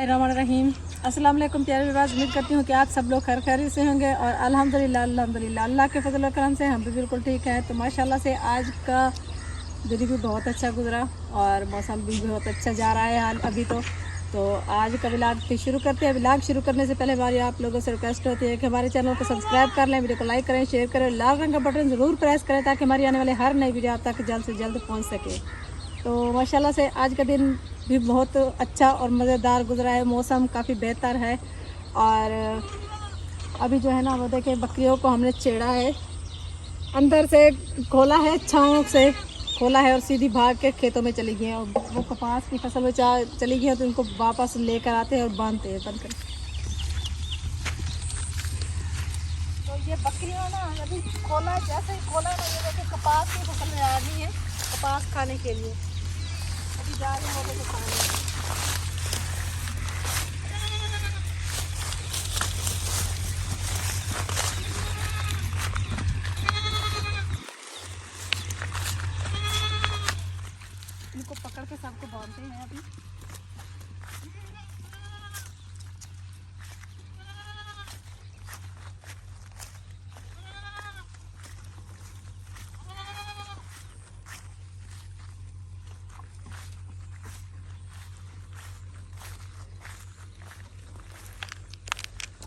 बिस्मिल्लाहिर्रहमानिर्रहीम। अस्सलाम वालेकुम प्यारे व्यूअर्स, उम्मीद करती हूँ कि आप सब लोग खैरियत से होंगे और अल्हम्दुलिल्लाह अल्लाह के फजल और करम से हम भी बिल्कुल ठीक है। तो माशाल्लाह से आज का दिन भी बहुत अच्छा गुजरा और मौसम भी बहुत अच्छा जा रहा है हाल अभी तो आज का व्लॉग फिर शुरू करते हैं। व्लॉग शुरू करने से पहले हमारी आप लोगों से रिक्वेस्ट होती है कि हमारे चैनल को सब्सक्राइब कर लें, वीडियो को लाइक करें, शेयर करें, लाल रंग का बटन ज़रूर प्रेस करें ताकि हमारी आने वाले हर नई वीडियो आप तक जल्द से जल्द पहुँच सके। तो माशाल्लाह से आज का दिन भी बहुत अच्छा और मज़ेदार गुजरा है। मौसम काफ़ी बेहतर है और अभी जो है ना वो देखें बकरियों को हमने छेड़ा है, अंदर से खोला है, छाँव से खोला है और सीधी भाग के खेतों में चली गई हैं और वो कपास की फसल में चली गई हैं तो उनको वापस लेकर आते हैं और बांधते हैं बंद कर। तो ये बकरियाँ ना अभी खोला है, जैसे ही खोला ना ये देखिए कपास की फसल में आ गई है कपास खाने के लिए। अभी जा रहे हैं वो खाने। इनको पकड़ के सबको बांधते हैं अभी।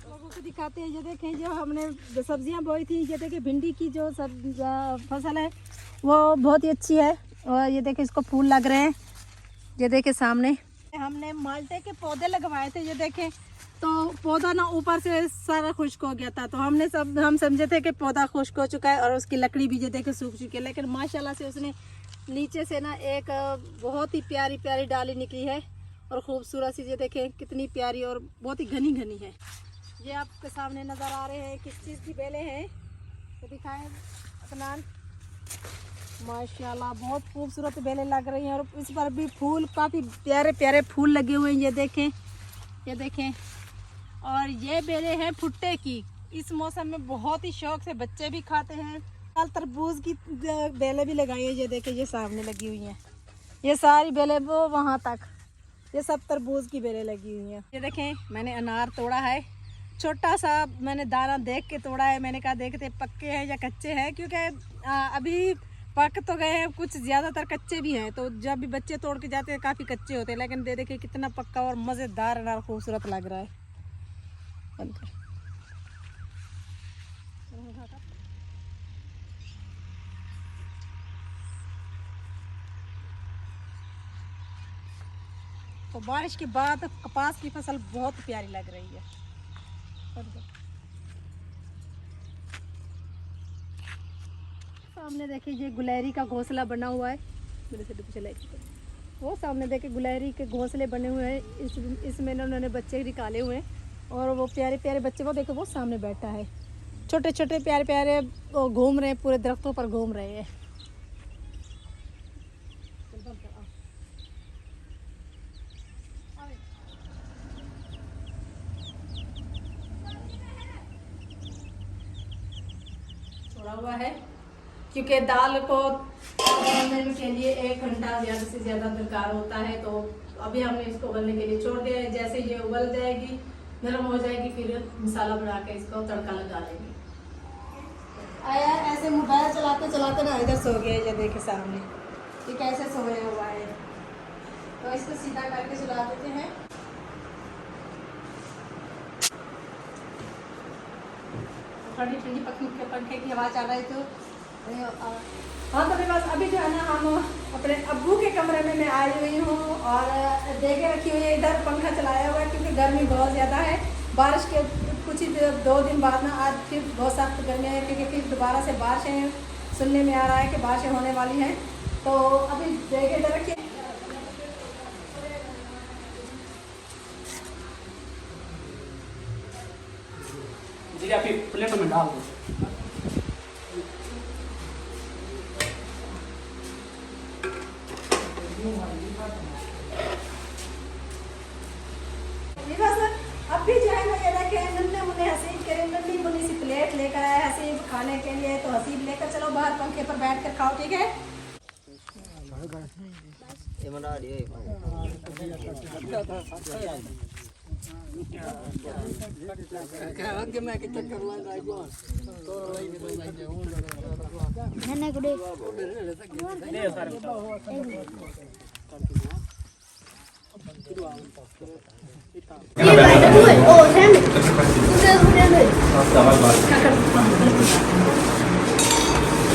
लोगों को दिखाते हैं, ये देखें जो हमने सब्जियां बोई थी, ये देखें भिंडी की जो फसल है वो बहुत ही अच्छी है और ये देखें इसको फूल लग रहे हैं। ये देखें सामने हमने माल्टे के पौधे लगवाए थे, ये देखें तो पौधा ना ऊपर से सारा खुश्क हो गया था तो हम समझे थे कि पौधा खुश्क हो चुका है और उसकी लकड़ी भी ये देखें सूख चुकी है, लेकिन माशाल्लाह से उसने नीचे से ना एक बहुत ही प्यारी प्यारी डाली निकली है और खूबसूरत सी। ये देखें कितनी प्यारी और बहुत ही घनी घनी है। ये आपके सामने नज़र आ रहे हैं किस चीज़ की बेलें हैं तो दिखाएं अदनान। माशाल्लाह बहुत खूबसूरत बेलें लग रही हैं और इस पर भी फूल काफ़ी प्यारे प्यारे फूल लगे हुए हैं। ये देखें और ये बेलें हैं भुट्टे की। इस मौसम में बहुत ही शौक से बच्चे भी खाते हैं। कल तरबूज की बेलें भी लगाई है, ये देखें ये सामने लगी हुई हैं। ये सारी बेलें वो वहाँ तक ये सब तरबूज की बेलें लगी हुई हैं। ये देखें मैंने अनार तोड़ा है, छोटा सा मैंने दाना देख के तोड़ा है। मैंने कहा देखते पक्के हैं या कच्चे हैं, क्योंकि अभी पक तो गए हैं, कुछ ज़्यादातर कच्चे भी हैं। तो जब भी बच्चे तोड़ के जाते हैं काफ़ी कच्चे होते हैं, लेकिन दे देखिए कितना पक्का और मज़ेदार अनार खूबसूरत लग रहा है। तो बारिश के बाद कपास की फसल बहुत प्यारी लग रही है। सामने देखिए ये गुलहरी का घोंसला बना हुआ है। मेरे से चले वो सामने देखिए गुलहरी के घोंसले बने हुए हैं। इसमें उन्होंने बच्चे निकाले हुए हैं और वो प्यारे प्यारे बच्चे वो देखो वो सामने बैठा है। छोटे छोटे प्यारे प्यारे वो घूम रहे हैं, पूरे दरख्तों पर घूम रहे हैं। छोड़ा हुआ है क्योंकि दाल को उबलने के लिए 1 घंटा ज़्यादा से ज़्यादा दरकार होता है। तो अभी हमने इसको उबलने के लिए छोड़ दिया है। जैसे ये उबल जाएगी, नरम हो जाएगी, फिर मसाला बना के इसको तड़का लगा देंगे। आया ऐसे मोबाइल चलाते चलाते ना इधर सो गया, ये देखे सामने ये कैसे सोया हुआ है। तो इसको सीधा करके सुला देते हैं। ठंडी ठंडी पंखे की हवा चल रही तो हाँ। तो बस अभी जो है ना हम अपने अब्बू के कमरे में मैं आई हुई हूँ और देखे रखी हुई है। इधर पंखा चलाया हुआ है क्योंकि गर्मी बहुत ज़्यादा है। बारिश के कुछ ही 2 दिन बाद ना आज फिर बहुत सख्त गर्मी है, क्योंकि फिर दोबारा से बारिशें सुनने में आ रहा है कि बारिशें होने वाली हैं। तो अभी देखे इधर रखिए। प्लेट में डाल दो। अभी जो है ना ये देखें नन्हे मुन्ने हसीब के नन्ही मुन्नी सी प्लेट लेकर आए हसीब खाने के लिए। तो हसीब लेकर चलो बाहर पंखे पर बैठ कर खाओ, ठीक है।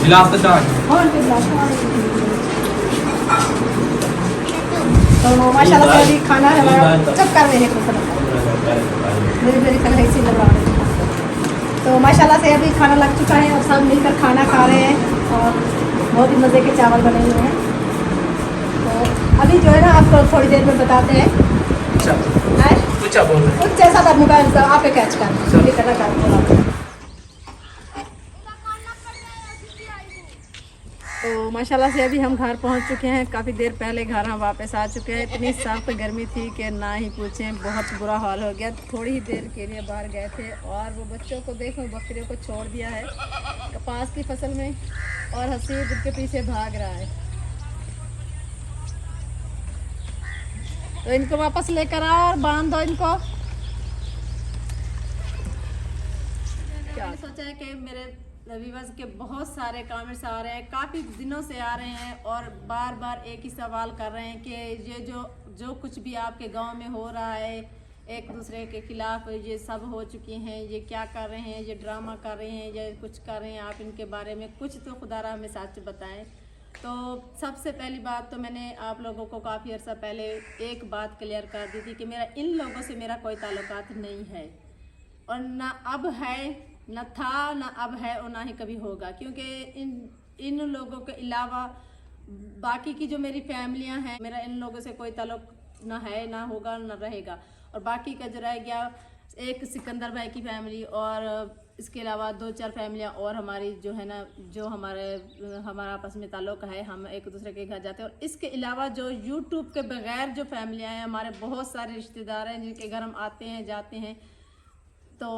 गिलास तो चाय तो माशाल्लाह से अभी खाना हमारा चप कर रहे हैं मेरी मेरी कल ऐसी लग रहा है। तो माशाल्लाह से अभी खाना लग चुका है और सब मिलकर खाना खा रहे हैं और बहुत ही मज़े के चावल बने हुए हैं। तो अभी जो है ना आपको थोड़ी देर में बताते हैं कुछ ऐसा था मोबाइल से आपके कैच कर तो माशाल्लाह से अभी हम घर पहुंच चुके हैं। काफ़ी देर पहले घर हम वापस आ चुके हैं। इतनी सख्त गर्मी थी कि ना ही पूछें, बहुत बुरा हाल हो गया। थोड़ी ही देर के लिए बाहर गए थे और वो बच्चों को देखो बकरियों को छोड़ दिया है कपास की फसल में और हसीब उनके पीछे भाग रहा है। तो इनको वापस लेकर आओ और बांध दो इनको। क्या सोचा है कि मेरे व्यूअर्स के बहुत सारे कमेंट्स आ रहे हैं, काफ़ी दिनों से आ रहे हैं और बार बार एक ही सवाल कर रहे हैं कि ये जो कुछ भी आपके गांव में हो रहा है, एक दूसरे के खिलाफ ये सब हो चुकी हैं, ये क्या कर रहे हैं, ये ड्रामा कर रहे हैं, ये कुछ कर रहे हैं, आप इनके बारे में कुछ तो खुदारा हमें सच बताएं। तो सबसे पहली बात तो मैंने आप लोगों को काफ़ी अर्सा पहले एक बात क्लियर कर दी थी कि मेरा इन लोगों से मेरा कोई ताल्लुकात नहीं है और ना अब है, न था, न अब है और ना ही कभी होगा, क्योंकि इन लोगों के अलावा बाकी की जो मेरी फैमिलियां हैं, मेरा इन लोगों से कोई ताल्लुक ना है, ना होगा, ना रहेगा। और बाकी का जो रह गया एक सिकंदर भाई की फैमिली और इसके अलावा 2-4 फैमिलियां और हमारी जो है ना, जो हमारा आपस में ताल्लुक है, हम एक दूसरे के घर जाते हैं। और इसके अलावा जो यूट्यूब के बगैर जो फैमिलियां हैं, हमारे बहुत सारे रिश्तेदार हैं जिनके घर हम आते हैं जाते हैं। तो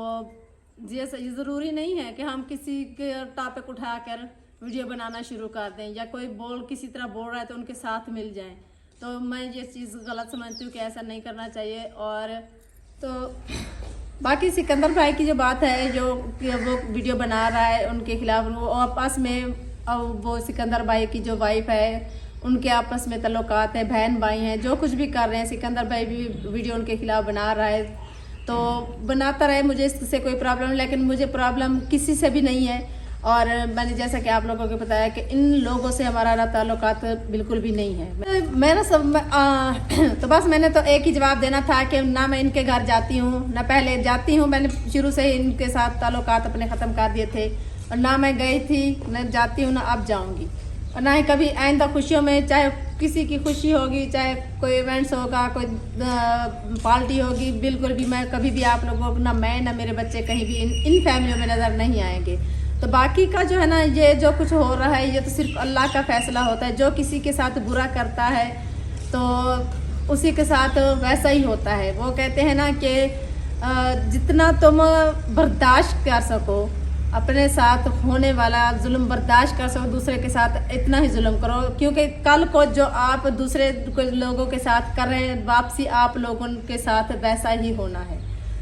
जैसे ये ज़रूरी नहीं है कि हम किसी के टॉपिक उठाकर वीडियो बनाना शुरू कर दें या कोई किसी तरह बोल रहा है तो उनके साथ मिल जाएं। तो मैं ये चीज़ गलत समझती हूँ कि ऐसा नहीं करना चाहिए। और तो बाकी सिकंदर भाई की जो बात है, जो वो वीडियो बना रहा है उनके खिलाफ, वो आपस में वो सिकंदर भाई की जो वाइफ है उनके आपस में तल्लुकात है, बहन भाई हैं, जो कुछ भी कर रहे हैं, सिकंदर भाई भी वीडियो उनके खिलाफ बना रहा है तो बनाता रहे, मुझे इससे कोई प्रॉब्लम नहीं, लेकिन मुझे प्रॉब्लम किसी से भी नहीं है। और मैंने जैसा कि आप लोगों को बताया कि इन लोगों से हमारा ताल्लुकात बिल्कुल भी नहीं है। मैं ना तो बस मैंने तो एक ही जवाब देना था कि ना मैं इनके घर जाती हूँ, ना पहले जाती हूँ, मैंने शुरू से ही इनके साथ ताल्लुकात अपने ख़त्म कर दिए थे और ना मैं गई थी, न जाती हूँ, ना अब जाऊँगी और ना ही कभी आइंदा खुशियों में, चाहे किसी की खुशी होगी, चाहे कोई इवेंट्स होगा, कोई पार्टी होगी, बिल्कुल भी मैं कभी भी आप लोगों को, ना मैं ना मेरे बच्चे कहीं भी इन फैमिलियों में नज़र नहीं आएंगे। तो बाकी का जो है ना, ये जो कुछ हो रहा है ये तो सिर्फ अल्लाह का फैसला होता है। जो किसी के साथ बुरा करता है तो उसी के साथ वैसा ही होता है। वो कहते हैं ना कि जितना तुम बर्दाश्त कर सको, अपने साथ होने वाला जुल्म बर्दाश्त कर सको, दूसरे के साथ इतना ही जुल्म करो, क्योंकि कल को जो आप दूसरे लोगों के साथ कर रहे हैं, वापसी आप लोगों के साथ वैसा ही होना है।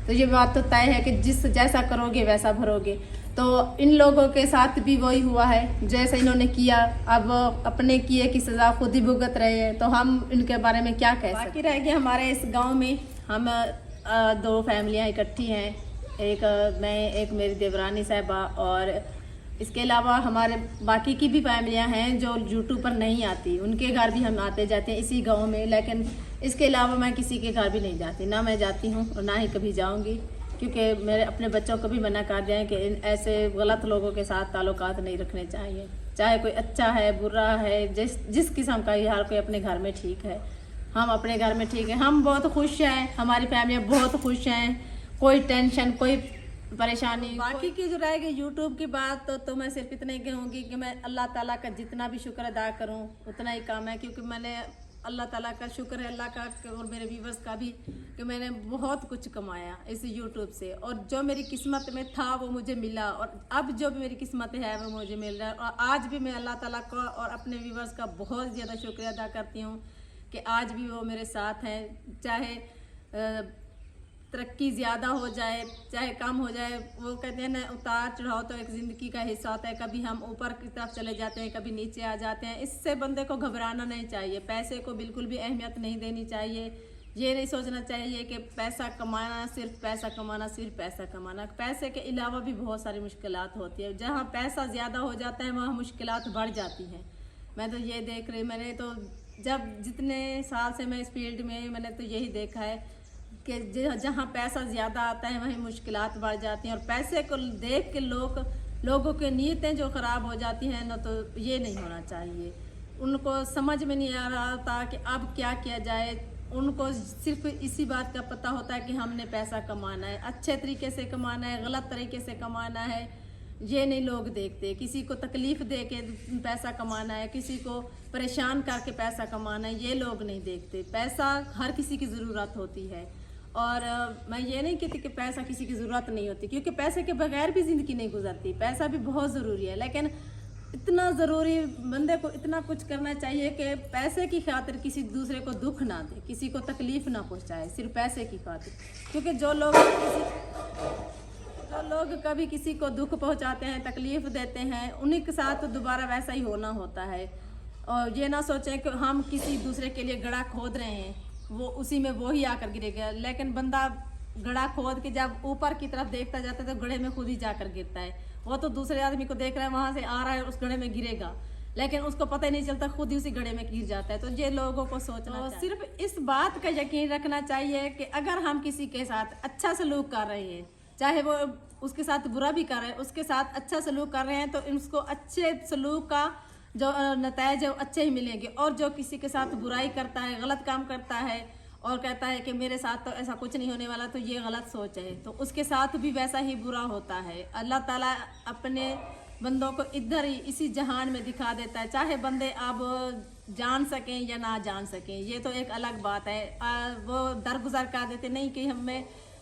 तो ये बात तो तय है कि जैसा करोगे वैसा भरोगे। तो इन लोगों के साथ भी वही हुआ है, जैसे इन्होंने किया, अब अपने किए की सज़ा खुद ही भुगत रहे हैं। तो हम इनके बारे में क्या कह सकते। बाकी रह गए हमारे इस गांव में हम 2 फैमिलियां इकट्ठी हैं, एक मैं, एक मेरी देवरानी साहिबा, और इसके अलावा हमारे बाकी की भी फैमिलियां हैं जो यूट्यूब पर नहीं आती, उनके घर भी हम आते जाते हैं इसी गांव में। लेकिन इसके अलावा मैं किसी के घर भी नहीं जाती, ना मैं जाती हूँ और ना ही कभी जाऊँगी, क्योंकि मेरे अपने बच्चों को भी मना कर दिया है कि ऐसे गलत लोगों के साथ ताल्लुकात नहीं रखने चाहिए। चाहे कोई अच्छा है, बुरा है, जिस किस्म का ही, हर कोई अपने घर में ठीक है। हम अपने घर में ठीक है, हम बहुत खुश हैं, हमारी फैमिली बहुत खुश हैं, कोई टेंशन, कोई परेशानी। बाकी की जो रहेगी यूट्यूब की बात तो मैं सिर्फ इतना ही कहूँगी कि मैं अल्लाह ताला का जितना भी शुक्र अदा करूँ उतना ही कम है, क्योंकि मैंने अल्लाह ताला का शुक्र है, अल्लाह का और मेरे व्यूवर्स का भी, कि मैंने बहुत कुछ कमाया इस यूट्यूब से, और जो मेरी किस्मत में था वो मुझे मिला, और अब जो भी मेरी किस्मत है वो मुझे मिल रहा है। और आज भी मैं अल्लाह ताला का और अपने व्यूवर्स का बहुत ज़्यादा शुक्रिया अदा करती हूँ कि आज भी वो मेरे साथ हैं। चाहे तरक्की ज़्यादा हो जाए चाहे कम हो जाए, वो कहते हैं ना उतार चढ़ाव तो एक ज़िंदगी का हिस्सा होता है। कभी हम ऊपर की तरफ चले जाते हैं, कभी नीचे आ जाते हैं। इससे बंदे को घबराना नहीं चाहिए, पैसे को बिल्कुल भी अहमियत नहीं देनी चाहिए। ये नहीं सोचना चाहिए कि पैसा कमाना सिर्फ पैसा कमाना, सिर्फ पैसा कमाना। पैसे के अलावा भी बहुत सारी मुश्किलात होती है। जहाँ पैसा ज़्यादा हो जाता है वहाँ मुश्किलात बढ़ जाती हैं। मैं तो ये देख रही, मैंने तो जब जितने साल से मैं इस फील्ड में, मैंने तो यही देखा है कि जहाँ पैसा ज़्यादा आता है वहीं मुश्किलात बढ़ जाती हैं। और पैसे को देख के लोगों की नीयतें जो ख़राब हो जाती हैं ना, तो ये नहीं होना चाहिए। उनको समझ में नहीं आ रहा था कि अब क्या किया जाए। उनको सिर्फ इसी बात का पता होता है कि हमने पैसा कमाना है, अच्छे तरीके से कमाना है, गलत तरीके से कमाना है, ये नहीं लोग देखते। किसी को तकलीफ़ दे के पैसा कमाना है, किसी को परेशान करके पैसा कमाना है, ये लोग नहीं देखते। पैसा हर किसी की ज़रूरत होती है। और मैं ये नहीं कहती कि पैसा किसी की ज़रूरत नहीं होती, क्योंकि पैसे के बगैर भी ज़िंदगी नहीं गुजरती। पैसा भी बहुत ज़रूरी है, लेकिन इतना ज़रूरी बंदे को इतना कुछ करना चाहिए कि पैसे की खातिर किसी दूसरे को दुख ना दे, किसी को तकलीफ़ ना पहुंचाए सिर्फ पैसे की खातिर। क्योंकि जो लोग कभी किसी को दुख पहुंचाते हैं, तकलीफ़ देते हैं, उन्हीं के साथ तो दोबारा वैसा ही होना होता है। और ये ना सोचें कि हम किसी दूसरे के लिए गड्ढा खोद रहे हैं, वो उसी में वो ही आकर गिरेगा। लेकिन बंदा गड्ढा खोद के जब ऊपर की तरफ देखता जाता है तो गड्ढे में खुद ही जाकर गिरता है। वो तो दूसरे आदमी को देख रहा है, वहाँ से आ रहा है, उस गड्ढे में गिरेगा, लेकिन उसको पता ही नहीं चलता, खुद ही उसी गड्ढे में गिर जाता है। तो ये लोगों को सोचना चाहिए। सिर्फ इस बात का यकीन रखना चाहिए कि अगर हम किसी के साथ अच्छा सलूक कर रहे हैं, चाहे वो उसके साथ बुरा भी कर रहे हैं, उसके साथ अच्छा सलूक कर रहे हैं, तो उसको अच्छे सलूक का जो नतीजे अच्छे ही मिलेंगे। और जो किसी के साथ बुराई करता है, गलत काम करता है और कहता है कि मेरे साथ तो ऐसा कुछ नहीं होने वाला, तो ये गलत सोच है, तो उसके साथ भी वैसा ही बुरा होता है। अल्लाह ताला अपने बंदों को इधर ही इसी जहान में दिखा देता है, चाहे बंदे अब जान सकें या ना जान सकें, ये तो एक अलग बात है। वो दरगुजर कर देते नहीं कि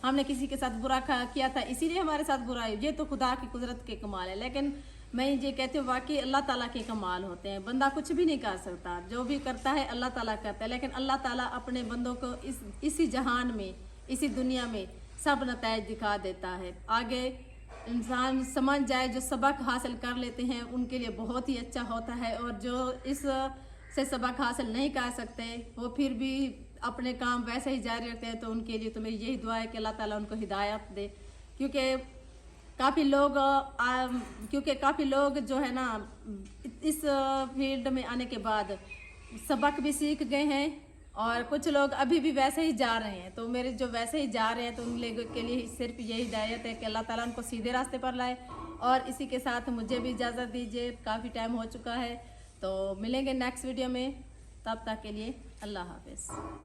हमने किसी के साथ बुरा किया था इसीलिए हमारे साथ बुरा है, ये तो खुदा की कुदरत के कमाल है। लेकिन मैं ये कहती हूँ वाकई अल्लाह ताला के कमाल होते हैं। बंदा कुछ भी नहीं कर सकता, जो भी करता है अल्लाह ताला करता है। लेकिन अल्लाह ताला अपने बंदों को इसी जहान में, इसी दुनिया में सब नतीजे दिखा देता है। आगे इंसान समझ जाए, जो सबक हासिल कर लेते हैं उनके लिए बहुत ही अच्छा होता है। और जो इस से सबक हासिल नहीं कर सकते वो फिर भी अपने काम वैसे ही जारी रखते हैं, तो उनके लिए तो मेरी यही दुआ है कि अल्लाह ताला उनको हिदायत दे। क्योंकि काफ़ी लोग जो है ना इस फील्ड में आने के बाद सबक भी सीख गए हैं, और कुछ लोग अभी भी वैसे ही जा रहे हैं। तो मेरे जो वैसे ही जा रहे हैं, तो उन लोगों के लिए सिर्फ यही हिदायत है कि अल्लाह ताला उनको सीधे रास्ते पर लाए। और इसी के साथ मुझे भी इजाज़त दीजिए, काफ़ी टाइम हो चुका है। तो मिलेंगे नेक्स्ट वीडियो में, तब तक के लिए अल्लाह हाफ़िज़।